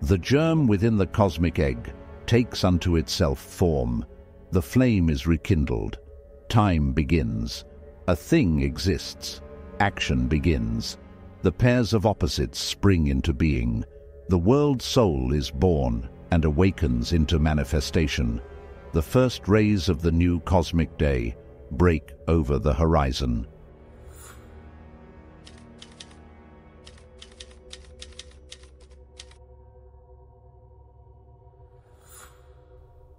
The germ within the cosmic egg takes unto itself form. The flame is rekindled. Time begins. A thing exists. Action begins. The pairs of opposites spring into being. The world soul is born and awakens into manifestation. The first rays of the new cosmic day break over the horizon.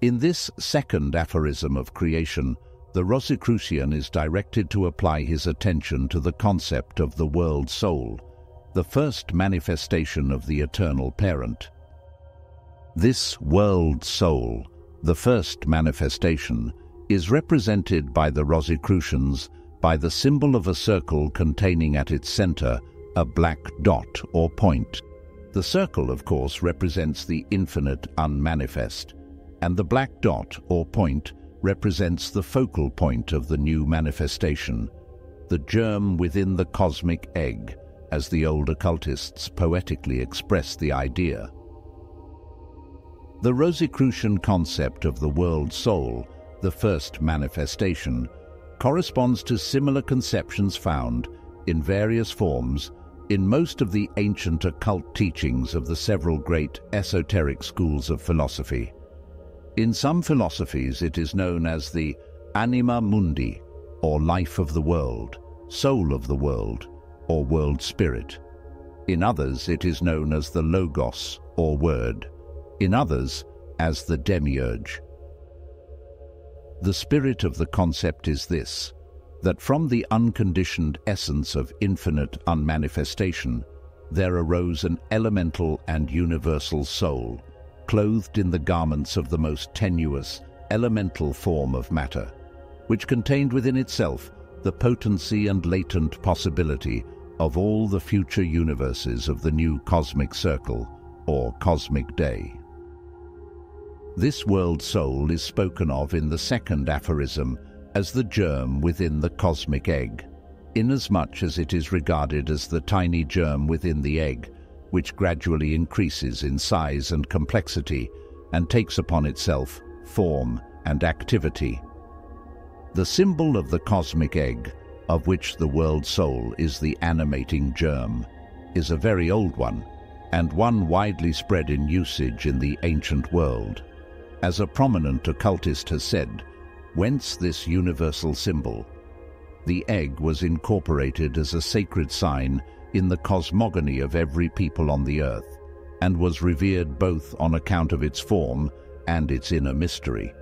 In this second aphorism of creation, the Rosicrucian is directed to apply his attention to the concept of the world soul, the first manifestation of the eternal parent. This world soul, the first manifestation, is represented by the Rosicrucians by the symbol of a circle containing at its center a black dot or point. The circle, of course, represents the Infinite Unmanifest, and the black dot or point represents the focal point of the new manifestation, the germ within the cosmic egg, as the old occultists poetically express the idea. The Rosicrucian concept of the world soul, the first manifestation, corresponds to similar conceptions found, in various forms, in most of the ancient occult teachings of the several great esoteric schools of philosophy. In some philosophies it is known as the Anima Mundi, or life of the world, soul of the world, or world spirit. In others it is known as the Logos, or word. In others, as the demiurge. The spirit of the concept is this, that from the unconditioned essence of infinite unmanifestation, there arose an elemental and universal soul, clothed in the garments of the most tenuous, elemental form of matter, which contained within itself the potency and latent possibility of all the future universes of the new cosmic circle, or cosmic day. This world soul is spoken of in the second aphorism as the germ within the cosmic egg, inasmuch as it is regarded as the tiny germ within the egg, which gradually increases in size and complexity and takes upon itself form and activity. The symbol of the cosmic egg, of which the world soul is the animating germ, is a very old one, and one widely spread in usage in the ancient world. As a prominent occultist has said, whence this universal symbol? The egg was incorporated as a sacred sign in the cosmogony of every people on the earth, and was revered both on account of its form and its inner mystery.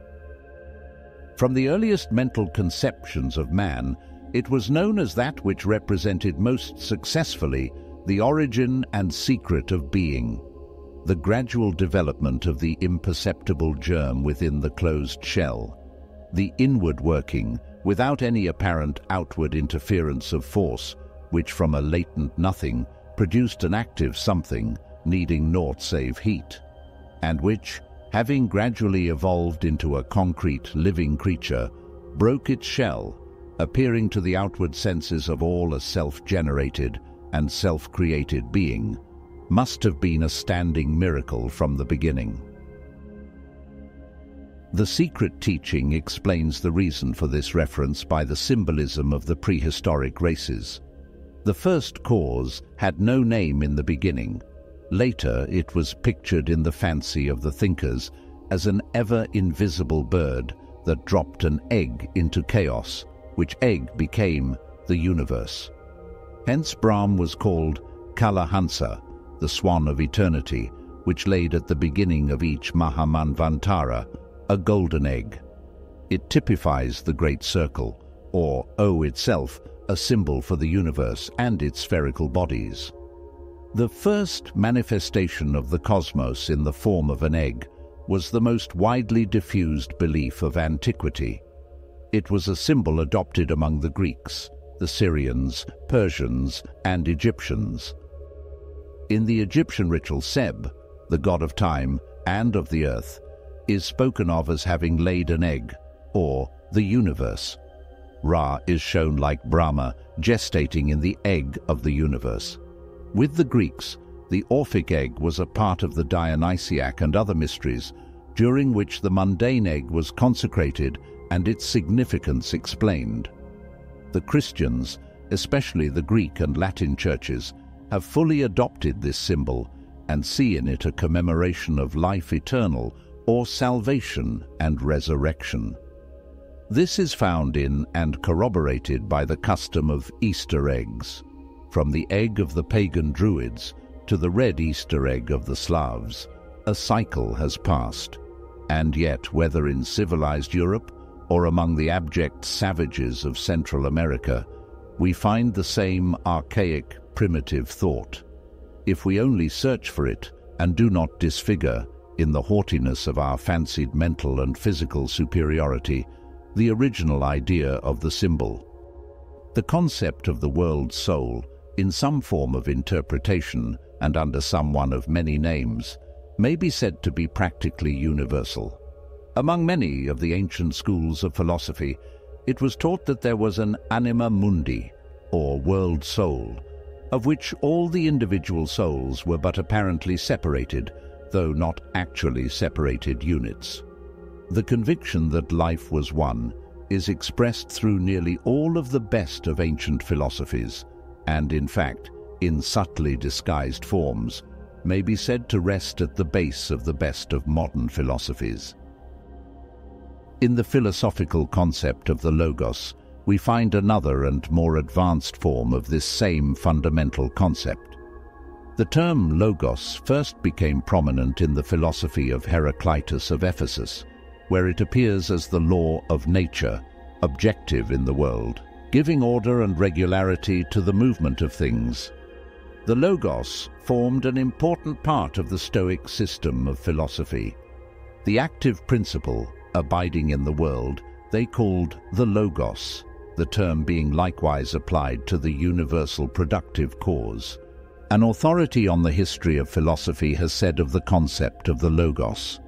From the earliest mental conceptions of man, it was known as that which represented most successfully the origin and secret of being, the gradual development of the imperceptible germ within the closed shell, the inward working, without any apparent outward interference of force, which from a latent nothing produced an active something needing naught save heat, and which, having gradually evolved into a concrete living creature, broke its shell, appearing to the outward senses of all a self-generated and self-created being, must have been a standing miracle from the beginning. The secret teaching explains the reason for this reference by the symbolism of the prehistoric races. The first cause had no name in the beginning. Later it was pictured in the fancy of the thinkers as an ever-invisible bird that dropped an egg into chaos, which egg became the universe. Hence Brahm was called Kalahansa, the swan of eternity, which laid at the beginning of each Mahamanvantara a golden egg. It typifies the Great Circle, or O itself, a symbol for the universe and its spherical bodies. The first manifestation of the cosmos in the form of an egg was the most widely diffused belief of antiquity. It was a symbol adopted among the Greeks, the Syrians, Persians, and Egyptians. In the Egyptian ritual, Seb, the god of time and of the earth, is spoken of as having laid an egg, or the universe. Ra is shown like Brahma, gestating in the egg of the universe. With the Greeks, The Orphic egg was a part of the Dionysiac and other mysteries, during which the mundane egg was consecrated and its significance explained. The Christians, especially the Greek and Latin churches, have fully adopted this symbol and see in it a commemoration of life eternal or salvation and resurrection. This is found in and corroborated by the custom of Easter eggs. From the egg of the pagan Druids to the red Easter egg of the Slavs, a cycle has passed, and yet whether in civilized Europe or among the abject savages of Central America, we find the same archaic, primitive thought. If we only search for it and do not disfigure, in the haughtiness of our fancied mental and physical superiority, the original idea of the symbol. The concept of the world soul, in some form of interpretation and under some one of many names, may be said to be practically universal. Among many of the ancient schools of philosophy, it was taught that there was an Anima Mundi, or world soul, of which all the individual souls were but apparently separated, though not actually separated units. The conviction that life was one is expressed through nearly all of the best of ancient philosophies, and in fact, in subtly disguised forms, may be said to rest at the base of the best of modern philosophies. In the philosophical concept of the Logos, we find another and more advanced form of this same fundamental concept. The term Logos first became prominent in the philosophy of Heraclitus of Ephesus, where it appears as the law of nature, objective in the world, giving order and regularity to the movement of things. The Logos formed an important part of the Stoic system of philosophy. The active principle, abiding in the world, they called the Logos, the term being likewise applied to the universal productive cause. An authority on the history of philosophy has said of the concept of the Logos: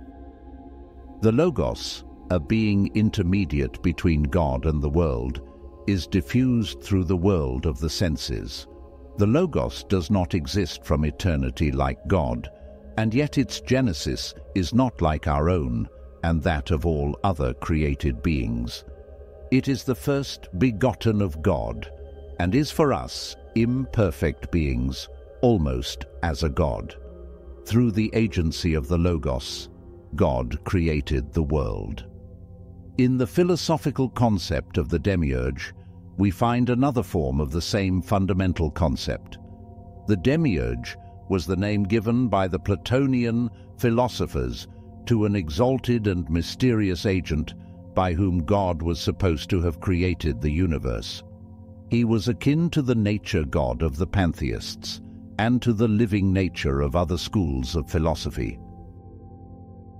the Logos, a being intermediate between God and the world, is diffused through the world of the senses. The Logos does not exist from eternity like God, and yet its genesis is not like our own and that of all other created beings. It is the first begotten of God, and is for us, imperfect beings, almost as a God. Through the agency of the Logos, God created the world. In the philosophical concept of the demiurge, we find another form of the same fundamental concept. The demiurge was the name given by the Platonian philosophers to an exalted and mysterious agent by whom God was supposed to have created the universe. He was akin to the nature god of the pantheists and to the living nature of other schools of philosophy.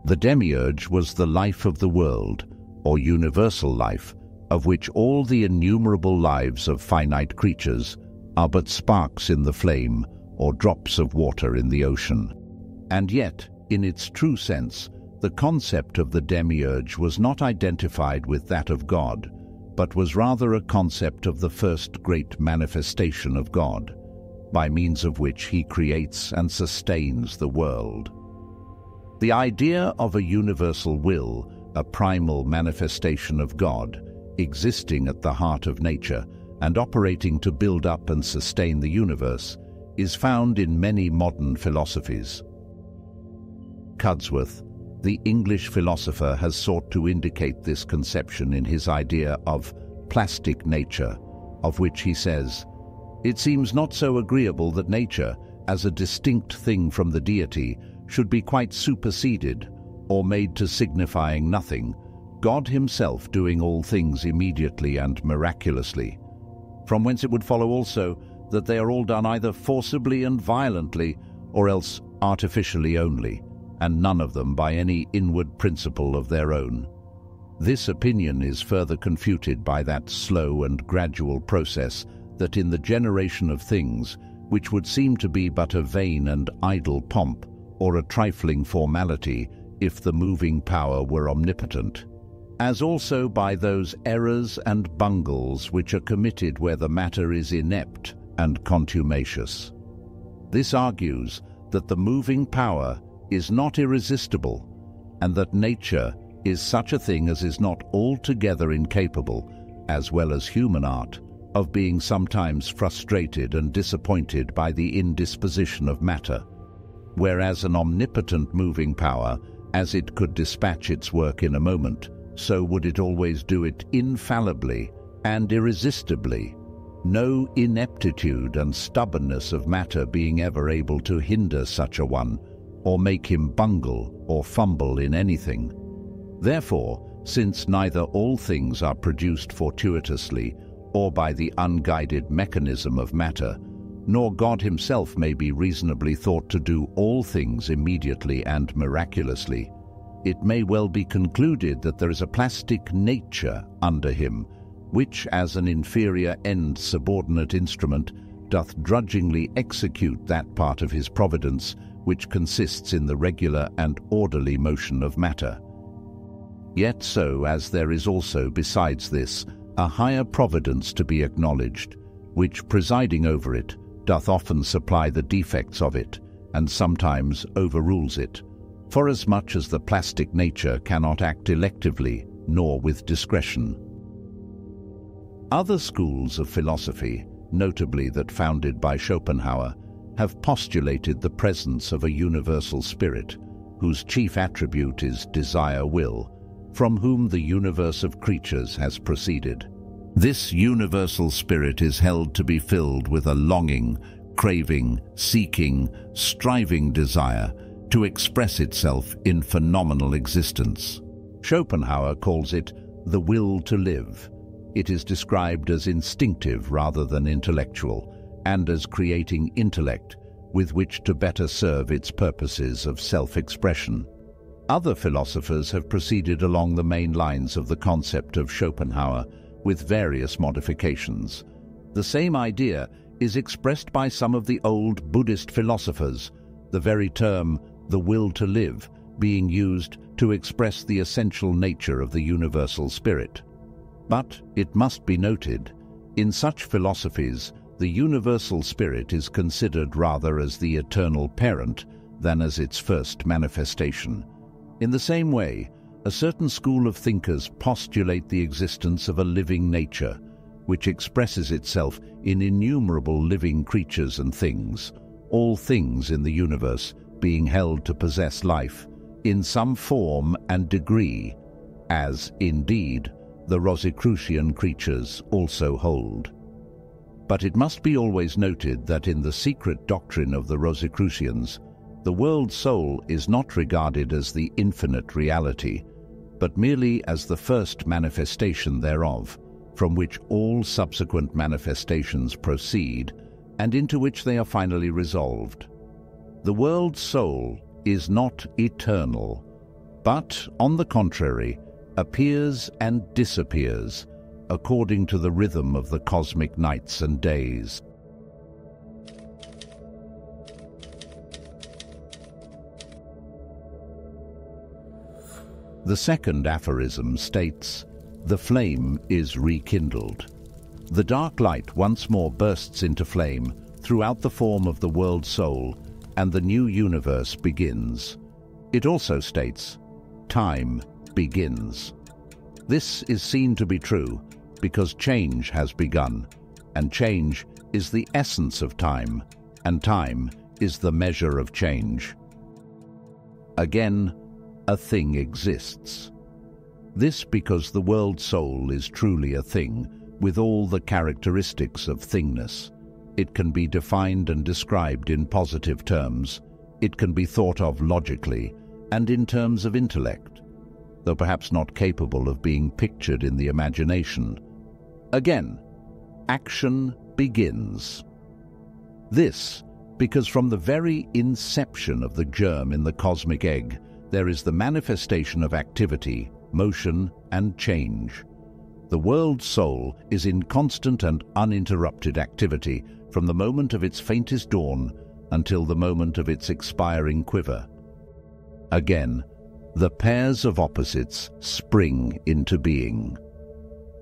The demiurge was the life of the world, or universal life, of which all the innumerable lives of finite creatures are but sparks in the flame or drops of water in the ocean. And yet, in its true sense, the concept of the demiurge was not identified with that of God, but was rather a concept of the first great manifestation of God, by means of which he creates and sustains the world. The idea of a universal will, a primal manifestation of God, existing at the heart of nature and operating to build up and sustain the universe, is found in many modern philosophies. Cudsworth, the English philosopher, has sought to indicate this conception in his idea of plastic nature, of which he says, "It seems not so agreeable that nature, as a distinct thing from the deity, should be quite superseded, or made to signifying nothing, God himself doing all things immediately and miraculously. From whence it would follow also that they are all done either forcibly and violently, or else artificially only, and none of them by any inward principle of their own. This opinion is further confuted by that slow and gradual process that in the generation of things, which would seem to be but a vain and idle pomp, or a trifling formality, if the moving power were omnipotent, as also by those errors and bungles which are committed where the matter is inept and contumacious. This argues that the moving power is not irresistible, and that nature is such a thing as is not altogether incapable, as well as human art, of being sometimes frustrated and disappointed by the indisposition of matter, whereas an omnipotent moving power, as it could dispatch its work in a moment, so would it always do it infallibly and irresistibly, no ineptitude and stubbornness of matter being ever able to hinder such a one, or make him bungle or fumble in anything. Therefore, since neither all things are produced fortuitously or by the unguided mechanism of matter, nor God himself may be reasonably thought to do all things immediately and miraculously, it may well be concluded that there is a plastic nature under him, which as an inferior end subordinate instrument doth drudgingly execute that part of his providence which consists in the regular and orderly motion of matter. Yet so as there is also besides this a higher providence to be acknowledged, which presiding over it doth often supply the defects of it, and sometimes overrules it, forasmuch as the plastic nature cannot act electively nor with discretion. Other schools of philosophy, notably that founded by Schopenhauer, have postulated the presence of a universal spirit, whose chief attribute is desire-will, from whom the universe of creatures has proceeded. This universal spirit is held to be filled with a longing, craving, seeking, striving desire to express itself in phenomenal existence. Schopenhauer calls it the will to live. It is described as instinctive rather than intellectual, and as creating intellect with which to better serve its purposes of self-expression. Other philosophers have proceeded along the main lines of the concept of Schopenhauer with various modifications. The same idea is expressed by some of the old Buddhist philosophers, the very term the will to live being used to express the essential nature of the universal spirit. But it must be noted, in such philosophies, the universal spirit is considered rather as the eternal parent than as its first manifestation. In the same way, a certain school of thinkers postulate the existence of a living nature, which expresses itself in innumerable living creatures and things, all things in the universe being held to possess life in some form and degree, as, indeed, the Rosicrucian creatures also hold. But it must be always noted that in the secret doctrine of the Rosicrucians, the world soul is not regarded as the infinite reality, but merely as the first manifestation thereof, from which all subsequent manifestations proceed, and into which they are finally resolved. The world soul is not eternal, but, on the contrary, appears and disappears, according to the rhythm of the cosmic nights and days. The second aphorism states, "The flame is rekindled." The dark light once more bursts into flame throughout the form of the world soul, and the new universe begins. It also states, "Time begins." This is seen to be true because change has begun, and change is the essence of time, and time is the measure of change. Again, a thing exists. This because the world soul is truly a thing, with all the characteristics of thingness. It can be defined and described in positive terms. It can be thought of logically and in terms of intellect, though perhaps not capable of being pictured in the imagination. Again, action begins. This because from the very inception of the germ in the cosmic egg, there is the manifestation of activity, motion, and change. The world soul is in constant and uninterrupted activity from the moment of its faintest dawn until the moment of its expiring quiver. Again, the pairs of opposites spring into being.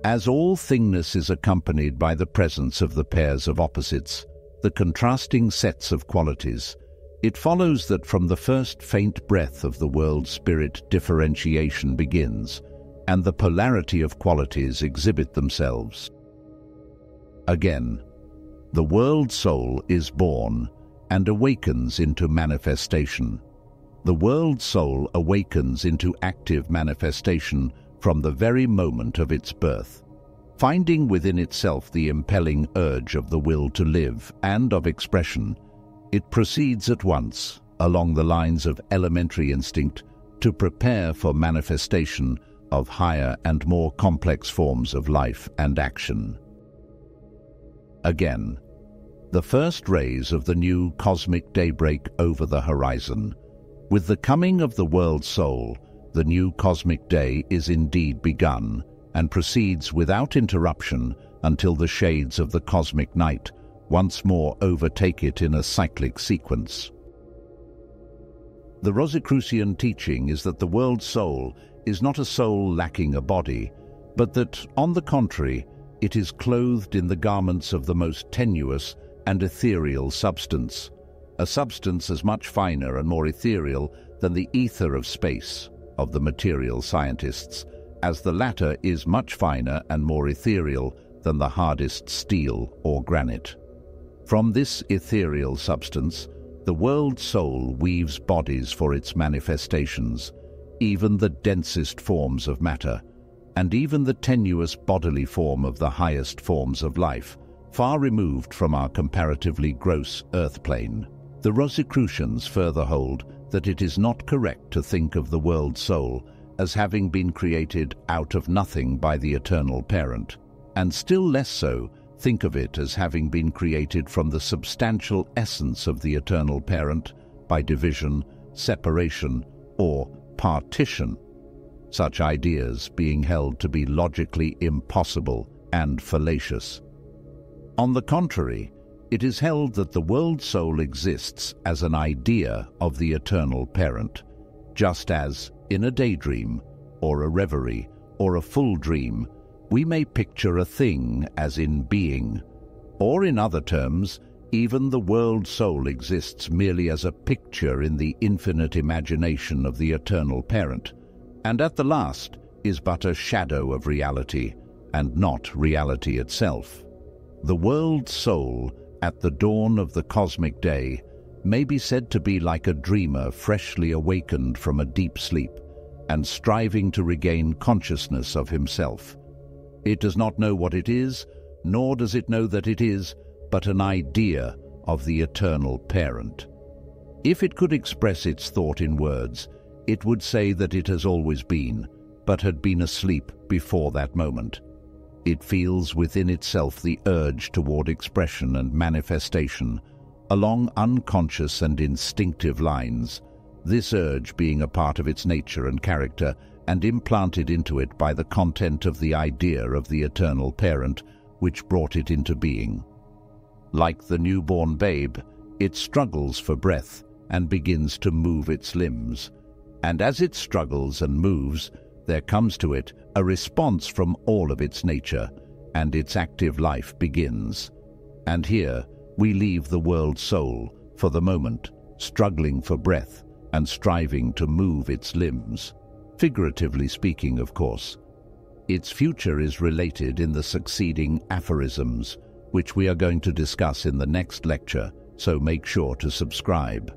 As all thingness is accompanied by the presence of the pairs of opposites, the contrasting sets of qualities, It follows that from the first faint breath of the world spirit, differentiation begins, and the polarity of qualities exhibit themselves. Again, the world soul is born and awakens into manifestation. The world soul awakens into active manifestation from the very moment of its birth. Finding within itself the impelling urge of the will to live and of expression, it proceeds at once, along the lines of elementary instinct, to prepare for manifestation of higher and more complex forms of life and action. Again, the first rays of the new cosmic daybreak over the horizon. With the coming of the world soul, the new cosmic day is indeed begun and proceeds without interruption until the shades of the cosmic night once more overtake it in a cyclic sequence. The Rosicrucian teaching is that the world soul is not a soul lacking a body, but that, on the contrary, it is clothed in the garments of the most tenuous and ethereal substance, a substance as much finer and more ethereal than the ether of space of the material scientists, as the latter is much finer and more ethereal than the hardest steel or granite. From this ethereal substance, the world soul weaves bodies for its manifestations, even the densest forms of matter, and even the tenuous bodily form of the highest forms of life, far removed from our comparatively gross earth plane. The Rosicrucians further hold that it is not correct to think of the world soul as having been created out of nothing by the eternal parent, and still less so think of it as having been created from the substantial essence of the eternal parent by division, separation, or partition, such ideas being held to be logically impossible and fallacious. On the contrary, it is held that the world soul exists as an idea of the eternal parent, just as, in a daydream, or a reverie, or a full dream, we may picture a thing as in being, or in other terms, even the world soul exists merely as a picture in the infinite imagination of the eternal parent, and at the last is but a shadow of reality, and not reality itself. The world soul, at the dawn of the cosmic day, may be said to be like a dreamer freshly awakened from a deep sleep, and striving to regain consciousness of himself. It does not know what it is, nor does it know that it is, but an idea of the eternal parent. If it could express its thought in words, it would say that it has always been, but had been asleep before that moment. It feels within itself the urge toward expression and manifestation, along unconscious and instinctive lines, this urge being a part of its nature and character, and implanted into it by the content of the idea of the eternal parent which brought it into being. Like the newborn babe, it struggles for breath and begins to move its limbs. And as it struggles and moves, there comes to it a response from all of its nature, and its active life begins. And here we leave the world soul, for the moment, struggling for breath and striving to move its limbs. Figuratively speaking, of course. Its future is related in the succeeding aphorisms, which we are going to discuss in the next lecture, so make sure to subscribe.